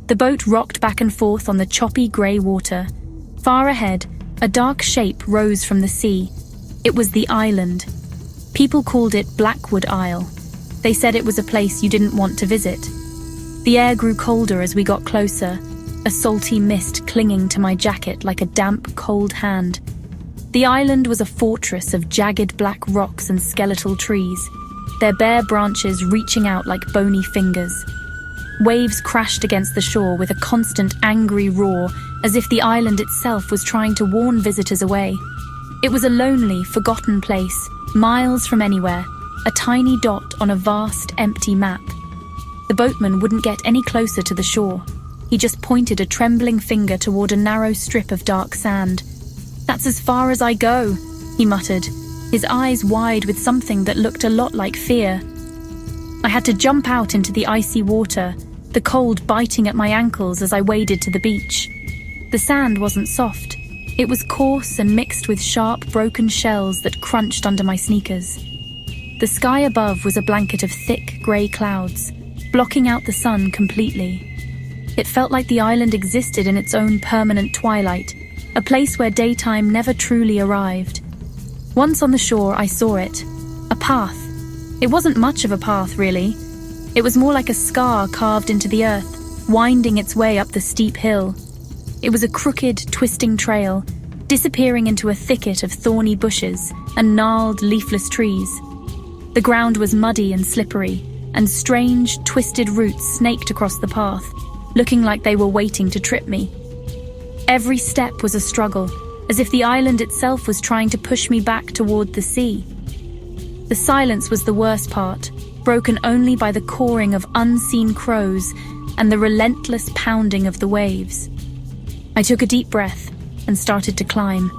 The boat rocked back and forth on the choppy grey water. Far ahead, a dark shape rose from the sea. It was the island. People called it Blackwood Isle. They said it was a place you didn't want to visit. The air grew colder as we got closer, a salty mist clinging to my jacket like a damp, cold hand. The island was a fortress of jagged black rocks and skeletal trees, their bare branches reaching out like bony fingers. Waves crashed against the shore with a constant angry roar, as if the island itself was trying to warn visitors away. It was a lonely, forgotten place, miles from anywhere, a tiny dot on a vast, empty map. The boatman wouldn't get any closer to the shore. He just pointed a trembling finger toward a narrow strip of dark sand. "That's as far as I go," he muttered, his eyes wide with something that looked a lot like fear. I had to jump out into the icy water, the cold biting at my ankles as I waded to the beach. The sand wasn't soft. It was coarse and mixed with sharp, broken shells that crunched under my sneakers. The sky above was a blanket of thick, grey clouds, blocking out the sun completely. It felt like the island existed in its own permanent twilight, a place where daytime never truly arrived. Once on the shore, I saw it. A path. It wasn't much of a path, really. It was more like a scar carved into the earth, winding its way up the steep hill. It was a crooked, twisting trail, disappearing into a thicket of thorny bushes and gnarled, leafless trees. The ground was muddy and slippery, and strange, twisted roots snaked across the path, looking like they were waiting to trip me. Every step was a struggle, as if the island itself was trying to push me back toward the sea. The silence was the worst part, broken only by the cawing of unseen crows and the relentless pounding of the waves. I took a deep breath and started to climb.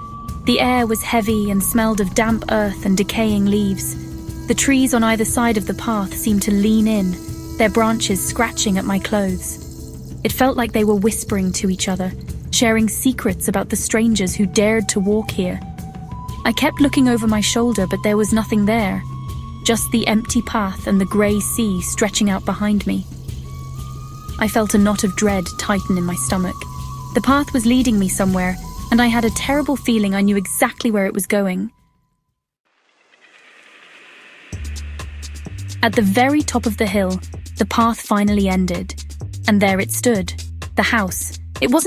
The air was heavy and smelled of damp earth and decaying leaves. The trees on either side of the path seemed to lean in, their branches scratching at my clothes. It felt like they were whispering to each other, sharing secrets about the strangers who dared to walk here. I kept looking over my shoulder, but there was nothing there, just the empty path and the grey sea stretching out behind me. I felt a knot of dread tighten in my stomach. The path was leading me somewhere, and I had a terrible feeling I knew exactly where it was going. At the very top of the hill, the path finally ended, and there it stood, the house. It wasn't